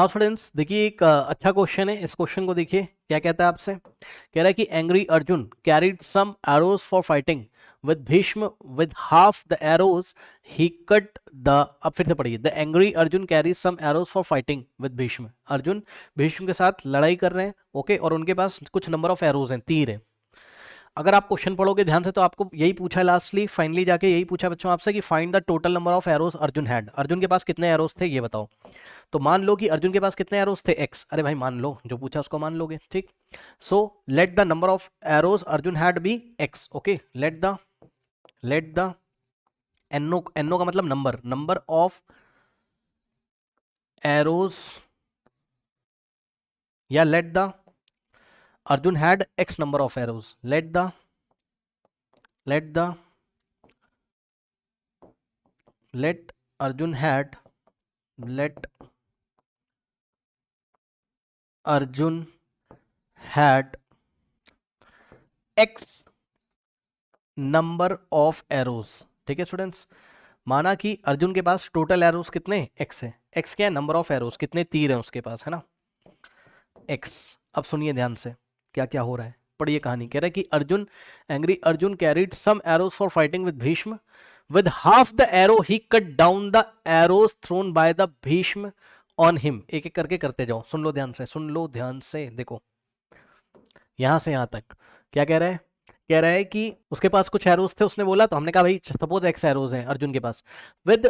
Now students देखिए एक अच्छा क्वेश्चन है। इस क्वेश्चन को देखिए क्या कहता है आपसे। कह रहा है कि angry Arjun carried some arrows for fighting with Bhishma with half the arrows he cut the. अब फिर से पढ़िए। The angry Arjun carries some arrows for fighting with Bhishma. Arjun Bhishma के साथ लड़ाई कर रहे हैं, ओके, और उनके पास कुछ नंबर ऑफ एरोज हैं, तीर हैं। अगर आप क्वेश्चन पढ़ोगे ध्यान से तो आपको यही पूछा लास्टली फाइनली जाके यही पूछा बच्चों आपसे कि find the total number of arrows Arjun had. Arjun के पास कितने एरोज थे ये बताओ। तो मान लो कि अर्जुन के पास कितने एरोज थे, एक्स। अरे भाई मान लो, जो पूछा उसको मान लोगे, ठीक। So let the number of arrows Arjun had be X, okay. Let the एनो का मतलब नंबर ऑफ एरोज, या let the Arjun had X number of arrows. Let let Arjun had let Arjun had X number of arrows. ठीक है students, माना कि अर्जुन के पास टोटल एरोज कितने, एक्स है। एक्स क्या है, नंबर ऑफ एरोज, कितने तीर हैं उसके पास, है ना, एक्स। अब सुनिए ध्यान से क्या क्या हो रहा है, पढ़िए कहानी। कह रहा है कि angry Arjun carried some arrows for fighting with Bhishma with half the arrow he cut down the arrows thrown by the Bhishma on him. एक एक करके करते जाओ, सुन लो ध्यान से, देखो यहां से यहां तक क्या कह रहा है। कह रहा है कि उसके पास कुछ एरोज थे, उसने बोला, तो हमने कहा भाई सपोज एक्स एरोज हैं अर्जुन के पास। विद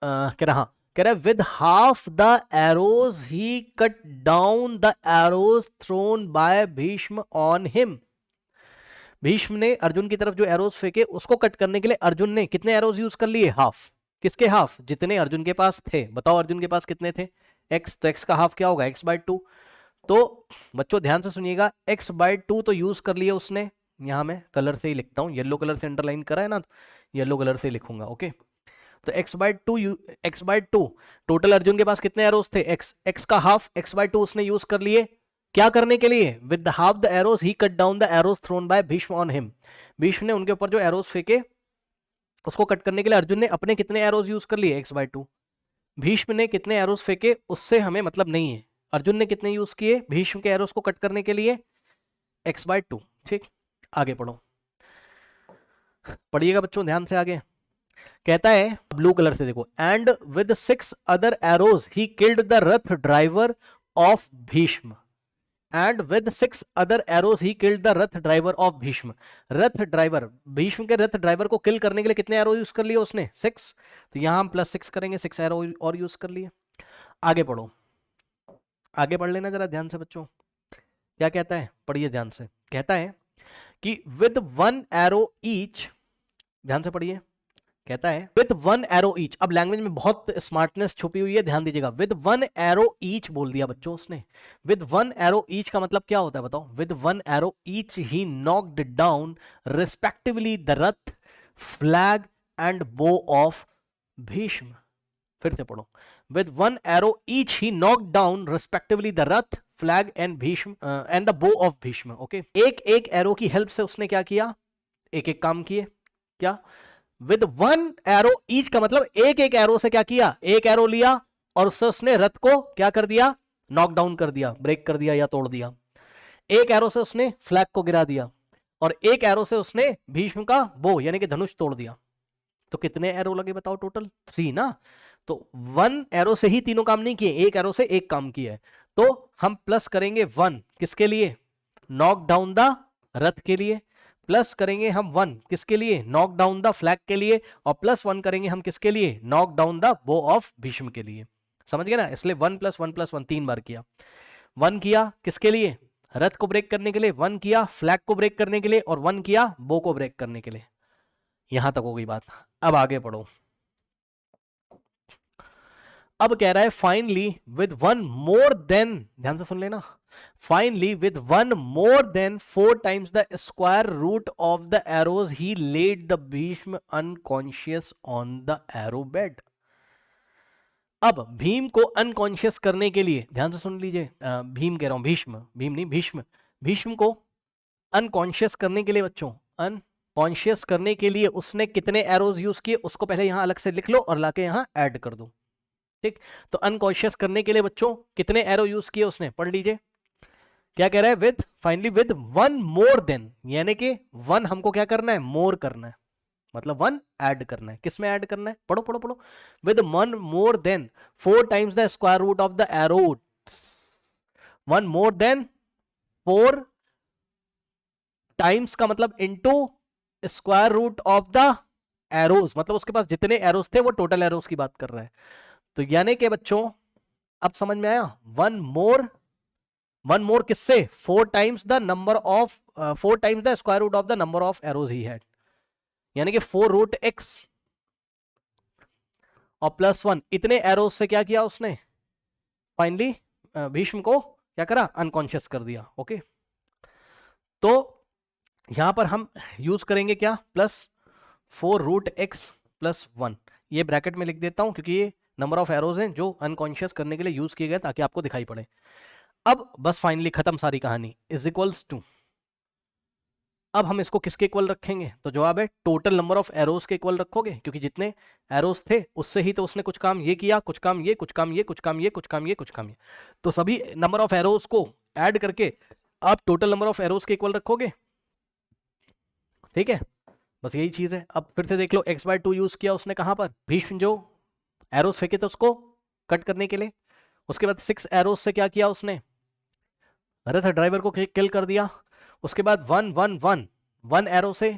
कह रहा है with half the arrows he cut down the arrows thrown by Bhishma on him. Bhishma ने अर्जुन की तरफ जो एरोज फेंके उसको कट करने के लिए अर्जुन ने कितने एरोज यूज कर लिए, हाफ। किसके हाफ, जितने अर्जुन के पास थे। बताओ अर्जुन के पास कितने थे, एक्स, तो एक्स का हाफ क्या होगा, एक्स बाय टू। तो बच्चों ध्यान से सुनिएगा, एक्स बाय टू तो यूज कर लिया उसने। यहां मैं कलर से ही लिखता हूं, येलो कलर से अंडरलाइन करा है ना, येलो कलर से लिखूंगा, ओके। तो x by two total Arjun के पास कितने एरोज थे, एक्स का हाफ, एक्स बाय टू उसने यूज कर लिए। क्या करने के लिए, with half the arrows he cut down the arrows thrown by Bhishma on him. Bhishma ने उनके ऊपर जो एरोज फेंके उसको कट करने के लिए अर्जुन ने अपने कितने एरोज यूज कर लिए, एक्स बाय टू। भीष्म ने कितने एरोज फेंके उससे हमें मतलब नहीं है, अर्जुन ने कितने यूज किए भीष्म के एरोज को कट करने के लिए, एक्स बाय टू। ठीक, आगे पढ़ो, पढ़िएगा बच्चों ध्यान से आगे। कहता है ब्लू कलर से देखो, and with 6 other arrows he killed the rath driver of Bhishma. And with 6 other arrows he killed the rath driver of Bhishma. Rath driver, Bhishma के रथ ड्राइवर को किल करने के लिए कितने एरो यूज कर लिए उसने, 6। तो यहां हम +6 करेंगे, 6 एरो और यूज कर लिए। आगे पढ़ो, आगे पढ़ लेना जरा ध्यान से बच्चों, क्या कहता है, पढ़िए ध्यान से। कहता है कि विद 1 एरो ईच, ध्यान से पढ़िए। कहता है विद 1 एरो ईच। अब लैंग्वेज में बहुत स्मार्टनेस छुपी हुई है, ध्यान दीजिएगा। विद 1 एरो ईच बोल दिया बच्चों उसने। विद 1 एरो ईच का मतलब क्या होता है बताओ। With 1 arrow each he knocked down respectively the rath, flag and bow of Bhishma. फिर से पढ़ो, with 1 arrow each he knocked down respectively the rath, flag and Bhishma and the bow of Bhishma, okay. एक एक एरो की हेल्प से उसने क्या किया, एक एक काम किए। क्या, विद 1 एरो ईच का मतलब एक एक एरो से क्या किया, एक एरो लिया और उससे उसने रथ को क्या कर दिया, नॉकडाउन कर दिया, ब्रेक कर दिया या तोड़ दिया। एक एरो से उसने फ्लैग को गिरा दिया और एक एरो से उसने भीष्म का बो यानी कि धनुष तोड़ दिया। तो कितने एरो लगे बताओ, टोटल 3 ना। तो 1 एरो से ही तीनों काम नहीं किए, एक एरो से एक काम किया है। तो हम प्लस करेंगे 1 किसके लिए, नॉक डाउन द रथ के लिए। प्लस करेंगे हम 1 किसके लिए, नॉक डाउन द फ्लैग के लिए। और +1 करेंगे हम किसके लिए, knock down the bow of Bhishma के लिए। समझ गए ना, इसलिए 1 + 1 + 1 3 बार किया। 1 किया किसके लिए, रथ को ब्रेक करने के लिए। 1 किया फ्लैग को ब्रेक करने के लिए और 1 किया बो को ब्रेक करने के लिए। यहां तक हो गई बात। अब आगे पढ़ो। अब कह रहा है फाइनली विद 1 मोर देन, ध्यान से सुन लेना, finally with 1 more than 4 times the square root of the arrows he led the Bhishma unconscious on the arrow bed. अब भीम को अनकॉन्शियस करने के लिए, ध्यान से सुन लीजिए, भीम कह रहा हूं, भीष्म, भीम नहीं भीष्म। भीष्म को अनकॉन्शियस करने के लिए बच्चों, अनकॉन्शियस करने के लिए उसने कितने एरोज यूज किए उसको पहले यहां अलग से लिख लो और लाके यहां ऐड कर दो। ठीक, तो अनकॉन्शियस करने के लिए बच्चों कितने एरो यूज किए उसने, पढ़ लीजिए क्या कह रहा है, with finally with one more then, यानी कि वन हमको क्या करना है, मोर करना है, मतलब वन ऐड करना है, किसमें ऐड करना है, पढ़ो पढ़ो पढ़ो, with one more than 4 times the square root of the arrow, one more than 4 times का मतलब into square root of the arrows, मतलब उसके पास जितने एरोज थे वो टोटल एरोज की बात कर रहा है। तो यानी कि बच्चों अब समझ में आया, वन मोर किससे, 4 times the number of 4 times the square root of the number of arrows he had, यानी कि 4 रूट एक्स और +1 इतने एरोज से क्या किया उसने, फाइनली भीष्म को क्या करा, अनकॉन्शियस कर दिया। ओके, तो यहां पर हम यूज करेंगे क्या, +4 रूट एक्स +1, ये ब्रैकेट में लिख देता हूं क्योंकि ये नंबर ऑफ एरोज हैं जो अनकॉन्शियस करने के लिए यूज किए गए ताकि आपको दिखाई पड़े। अब बस फाइनली खत्म सारी कहानी, इज इक्वल्स टू, अब हम इसको किसके इक्वल रखेंगे, तो जवाब है टोटल नंबर ऑफ एरोज के इक्वल रखोगे, क्योंकि जितने एरोज थे उससे ही तो उसने कुछ काम ये किया, कुछ काम ये, कुछ काम ये, कुछ काम ये, कुछ काम ये, कुछ काम ये, तो सभी नंबर ऑफ एरोज को ऐड करके आप टोटल नंबर ऑफ एरोज के इक्वल रखोगे। ठीक है, बस यही चीज है। अब फिर से देख लो, x/2 यूज किया उसने कहां पर, भीष्म जो एरोज फेंके थे उसको कट करने के लिए, उसके बाद 6 एरोज से क्या किया उसने, रथ ड्राइवर को किल कर दिया, उसके बाद 1 एरो से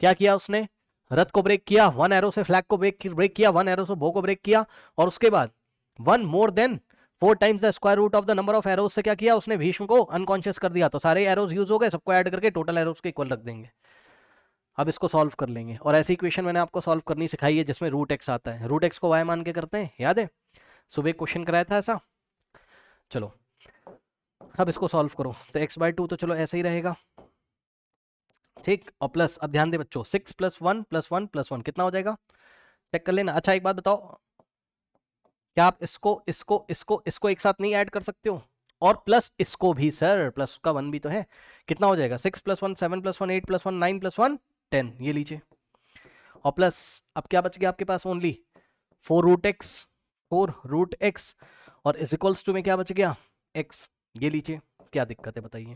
क्या किया उसने, रथ को ब्रेक किया, 1 एरो से फ्लैग को ब्रेक किया, 1 एरो से बो को ब्रेक किया, और उसके बाद 1 more than 4 times the square root of the number of arrows से क्या किया उसने, भीष्म को अनकॉन्शियस कर दिया। तो सारे एरोज यूज हो गए, सबको ऐड करके टोटल एरोज के इक्वल रख देंगे। अब इसको सॉल्व कर लेंगे, और ऐसी इक्वेशन मैंने आपको सॉल्व करनी सिखाई है जिसमें रूट एक्स आता है, रूट एक्स को वाई मान के करते हैं, याद है सुबह क्वेश्चन कराया था ऐसा। चलो अब इसको सॉल्व करो, तो x/2 तो चलो ऐसे ही रहेगा, ठीक, और प्लस, अब ध्यान दे बच्चों, 6 + 1 + 1 + 1 कितना हो जाएगा, चेक कर लेना। अच्छा एक बात बताओ, क्या आप इसको एक साथ नहीं ऐड कर सकते हो, और प्लस इसको भी, सर प्लस का 1 भी तो है, कितना हो जाएगा, 6 + 1 7 + 1 8 + 1 9 + 1 10, ये लीजिए, और प्लस अब क्या बच गया आपके पास, ओनली 4 रूट एक्स और इज इक्वल्स टू में क्या बच गया, x, ये लीजिए, क्या दिक्कत है बताइए,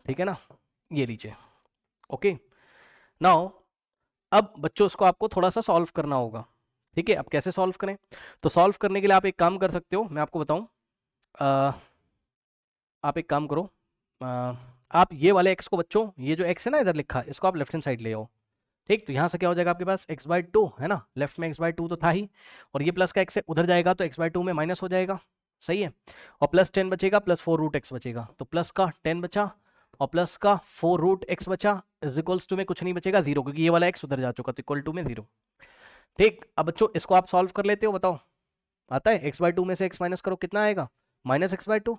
ठीक है ना, ये लीजिए। ओके, नाउ अब बच्चों इसको आपको थोड़ा सा सॉल्व करना होगा, ठीक है। अब कैसे सॉल्व करें, तो सॉल्व करने के लिए आप एक काम कर सकते हो, मैं आपको बताऊं, आप एक काम करो, आप ये वाले x को बच्चों, ये जो x है ना इधर लिखा, इसको आप लेफ्ट हैंड साइड ले आओ, ठीक, तो यहाँ से क्या हो जाएगा आपके पास, x/2 है ना, लेफ्ट में x/2 तो था ही, और ये प्लस का x है उधर जाएगा तो x/2 में माइनस हो जाएगा, सही है, और +10 बचेगा, +4 रूट एक्स बचेगा, तो प्लस का 10 बचा और प्लस का 4 रूट एक्स बचा, इज इक्वल्स टू में कुछ नहीं बचेगा, 0, क्योंकि ये वाला x उधर जा चुका, तो इक्वल टू में 0। ठीक, अब बच्चों इसको आप सॉल्व कर लेते हो, बताओ आता है, x/2 में से x माइनस करो, कितना आएगा, -x/2,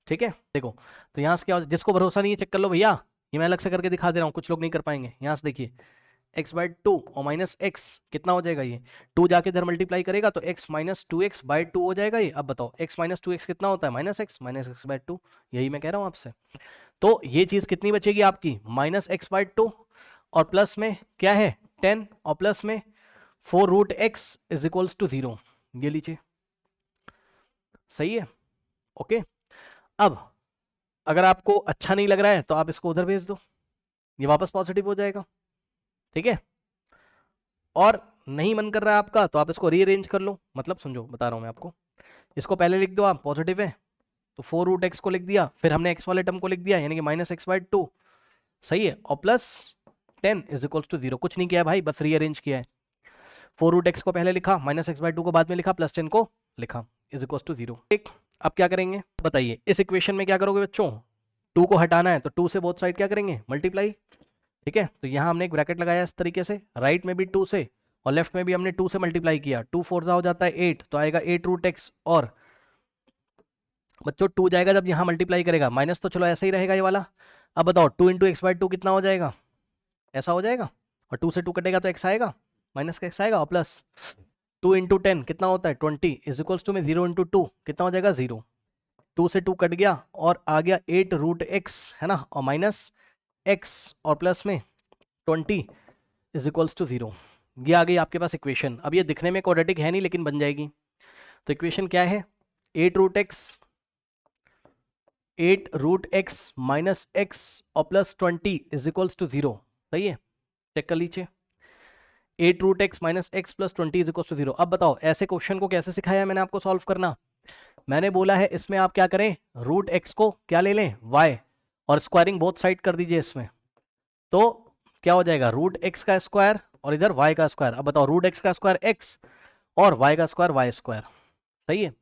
ठीक है। देखो तो यहाँ से क्या हो, जिसको भरोसा नहीं है चेक कर लो भैया, ये मैं अलग से करके दिखा दे रहा हूँ, कुछ लोग नहीं कर पाएंगे, यहाँ से देखिए, x/2 और -x कितना हो जाएगा, ये 2 जाके इधर मल्टीप्लाई करेगा तो x - 2x/2 हो जाएगा ये। अब बताओ x - 2x कितना होता है, -x/2, यही मैं कह रहा हूँ आपसे। तो ये चीज कितनी बचेगी आपकी, -x/2, और प्लस में क्या है 10, और प्लस में 4 root x is equals to 0, ये लीजिए, सही है। ओके, अब अगर आपको अच्छा नहीं लग रहा है तो आप इसको उधर भेज दो, ये वापस पॉजिटिव हो जाएगा, ठीक है। और नहीं मन कर रहा है आपका तो आप इसको रीअरेंज कर लो, मतलब समझो बता रहा हूं मैं आपको, इसको पहले लिख दो आप, पॉजिटिव है तो 4 रूट एक्स को लिख दिया, फिर हमने x वाले टर्म को लिख दिया यानी कि -x/2, सही है, और +10 इज इक्वल्स टू 0, कुछ नहीं किया भाई, बस रीअरेंज किया है, 4 रूट एक्स को पहले लिखा, -x/2 को बाद में लिखा, +10 को लिखा, इज इक्वल्स टू 0। ठीक, अब क्या करेंगे बताइए, इस इक्वेशन में क्या करोगे बच्चों, 2 को हटाना है तो 2 से बोथ साइड क्या करेंगे, मल्टीप्लाई, ठीक है। तो यहाँ हमने एक ब्रैकेट लगाया इस तरीके से, राइट में भी 2 से और लेफ्ट में भी हमने 2 से मल्टीप्लाई किया, 2 4 हो जाता है 8, तो आएगा 8 रूट एक्स, और बच्चों 2 जाएगा जब यहाँ मल्टीप्लाई करेगा, माइनस तो चलो ऐसा ही रहेगा ये वाला। अब बताओ 2 × x/2 कितना हो जाएगा, ऐसा हो जाएगा, और 2 से 2 कटेगा तो x आएगा, माइनस का x आएगा, और प्लस 2 × 10 कितना होता है 20, इज इक्वल्स टू में 0 × 2 कितना हो जाएगा 0, 2 से 2 कट गया और आ गया 8 रूट एक्स, है ना, और माइनस x और प्लस में 20 इज इक्वल्स टू 0, ये आ गई आपके पास इक्वेशन। अब ये दिखने में क्वाड्रेटिक है नहीं लेकिन बन जाएगी। तो इक्वेशन क्या है, 8 रूट x माइनस x और प्लस 20 इज इक्वल्स टू 0। सही है, चेक कर लीजिए। 8 root x minus x plus 20 is equals to 0। अब बताओ ऐसे क्वेश्चन को कैसे सिखाया मैंने आपको सॉल्व करना। मैंने बोला है इसमें आप क्या करें, रूट x को क्या ले लें, y, और स्क्वायरिंग बोथ साइड कर दीजिए इसमें। तो क्या हो जाएगा, रूट x का स्क्वायर और इधर y का स्क्वायर। अब बताओ रूट x का स्क्वायर x और y का स्क्वायर y स्क्वायर। सही है,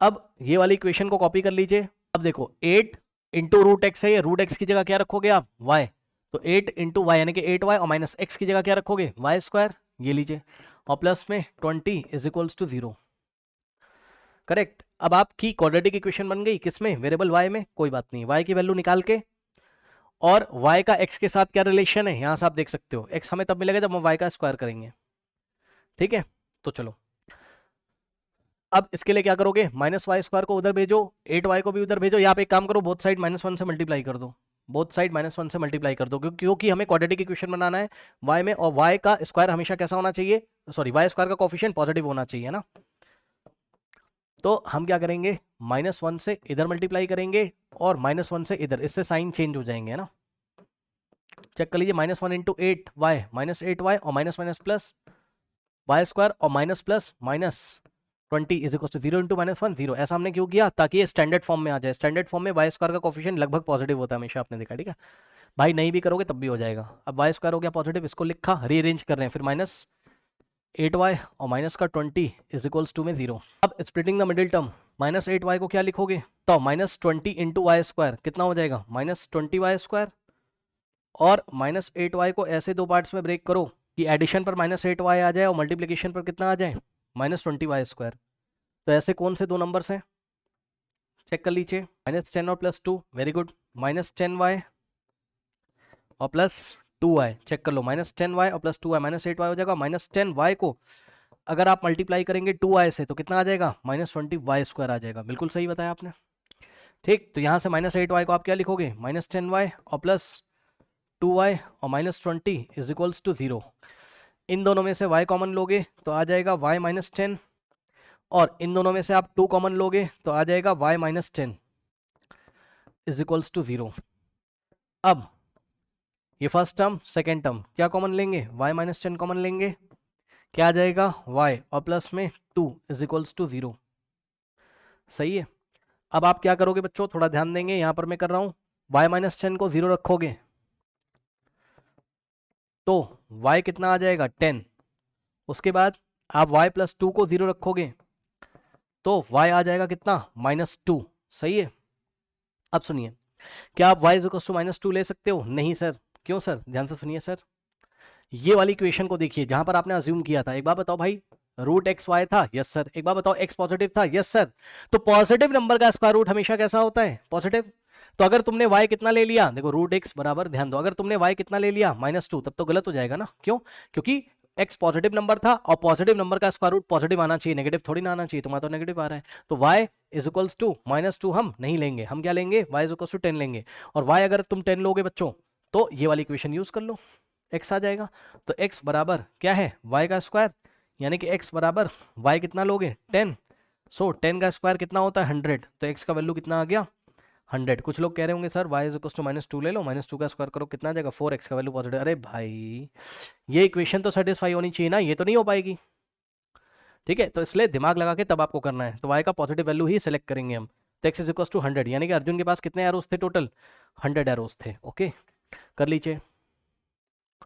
अब ये वाली इक्वेशन को कॉपी कर लीजिए। अब देखो 8 इंटू रूट एक्स है, ये रूट एक्स की जगह क्या रखोगे आप, y। तो 8 इंटू वाई यानी कि 8y और माइनस x की जगह क्या रखोगे, y स्क्वायर, ये लीजिए, और प्लस में 20 इज इक्वल्स टू 0। करेक्ट। अब आपकी क्वाड्रेटिक इक्वेशन बन गई किसमें, वेरिएबल y में। कोई बात नहीं, y की वैल्यू निकाल के, और y का x के साथ क्या रिलेशन है यहां से आप देख सकते हो। x हमें तब मिलेगा जब हम y का स्क्वायर करेंगे। ठीक है, तो चलो अब इसके लिए क्या करोगे, माइनस वाई स्क्वायर को उधर भेजो, 8y को भी उधर भेजो, या आप एक काम करो बोथ साइड -1 से मल्टीप्लाई कर दो, बोथ साइड -1 से मल्टीप्लाई कर दो, क्योंकि हमें क्वाड्रेटिक इक्वेशन बनाना है y में, और y का स्क्वायर हमेशा कैसा होना चाहिए, सॉरी y स्क्वायर का कोफिशिएंट पॉजिटिव होना चाहिए ना। तो हम क्या करेंगे, -1 से इधर मल्टीप्लाई करेंगे और -1 से इधर, इससे साइन चेंज हो जाएंगे, है ना। चेक कर लीजिए, -1 इंटू 8y माइनस 8y और minus minus plus Y square और minus plus minus 20 is equal to 0 into -1 0। ऐसा हमने क्यों किया, ताकि ये स्टैंडर्ड फॉर्म में आ जाए। स्टैंडर्ड फॉर्म में वाई स्क्वायर का कोफिशिएंट लगभग पॉजिटिव होता है हमेशा, आपने देखा। ठीक है भाई, नहीं भी करोगे तब भी हो जाएगा। अब वाई स्क्वायर हो गया पॉजिटिव, इसको लिखा, रीअरेंज कर रहे हैं, फिर -8y और माइनस का 20 इज इक्वल्स टू में 0। अब splitting the middle term, -8y को क्या लिखोगे, तो -20 इंटू वाई स्क्वायर कितना हो जाएगा, -20y स्क्वायर, और -8y को ऐसे दो पार्ट्स में ब्रेक करो कि एडिशन पर -8y आ जाए और मल्टीप्लिकेशन पर कितना आ जाए, -20y स्क्वायर। तो ऐसे कौन से दो नंबर्स हैं, चेक कर लीजिए, -10 और +2, वेरी गुड, -10y और +2y, चेक कर लो, -10y और +2y, -8y हो जाएगा। -10y को अगर आप मल्टीप्लाई करेंगे 2y से तो कितना आ जाएगा, -20y स्क्वायर आ जाएगा। बिल्कुल सही बताया आपने। ठीक, तो यहाँ से -8y को आप क्या लिखोगे, -10y और +2y और -20 इज इक्वल्स टू 0। इन दोनों में से y कॉमन लोगे तो आ जाएगा y -10, और इन दोनों में से आप 2 कॉमन लोगे तो आ जाएगा y -10 इज इक्वल्स टू 0। अब ये फर्स्ट टर्म सेकेंड टर्म क्या कॉमन लेंगे, y -10 कॉमन लेंगे, क्या आ जाएगा, y और प्लस में 2 इज इक्वल्स टू 0। सही है, अब आप क्या करोगे बच्चों, थोड़ा ध्यान देंगे, यहाँ पर मैं कर रहा हूँ, y -10 को 0 रखोगे तो y कितना आ जाएगा, 10। उसके बाद आप y +2 को 0 रखोगे तो y आ जाएगा कितना, -2। सही है, अब सुनिए, क्या आप y -2 ले सकते हो, नहीं सर, क्यों सर, ध्यान से सुनिए सर। ये वाली इक्वेशन को देखिए जहां पर आपने अज्यूम किया था, एक बार बताओ भाई, रूट एक्स वाई था, यस सर। एक बार बताओ x पॉजिटिव था, यस सर। तो पॉजिटिव नंबर का स्क्वायर रूट हमेशा कैसा होता है, पॉजिटिव। तो अगर तुमने y कितना ले लिया, देखो रूट x बराबर, ध्यान दो, अगर तुमने y कितना ले लिया, -2, तब तो गलत हो जाएगा ना। क्यों, क्योंकि x पॉजिटिव नंबर था और पॉजिटिव नंबर का स्क्वायर रूट पॉजिटिव आना चाहिए, नेगेटिव थोड़ी ना आना चाहिए, तुम्हारा तो नेगेटिव आ रहा है। तो y इज इक्वल्स टू -2 हम नहीं लेंगे, हम क्या लेंगे, y इज इक्वल्स टू 10 लेंगे। और y अगर तुम 10 लोगे बच्चों तो ये वाली इक्वेशन यूज कर लो, x आ जाएगा। तो x बराबर क्या है, y का स्क्वायर, यानी कि x बराबर y कितना लोगे, 10। सो 10 का स्क्वायर कितना होता है, 100। तो x का वैल्यू कितना आ गया, 100। कुछ लोग कह रहे होंगे sir y is equal to -2 ले लो, -2 का स्क्वायर करो कितना आ जाएगा, 4x का वैल्यू पॉजिटिव। अरे भाई ये इक्वेशन तो सेटिस्फाई होनी चाहिए ना, ये तो नहीं हो पाएगी। ठीक है, तो इसलिए दिमाग लगा के तब आपको करना है। तो y का पॉजिटिव वैल्यू ही सिलेक्ट करेंगे हम। तो x इज इक्वल टू 100, यानी कि अर्जुन के पास कितने एरोस थे टोटल, 100 एरोस थे। ओके, कर लीजिए।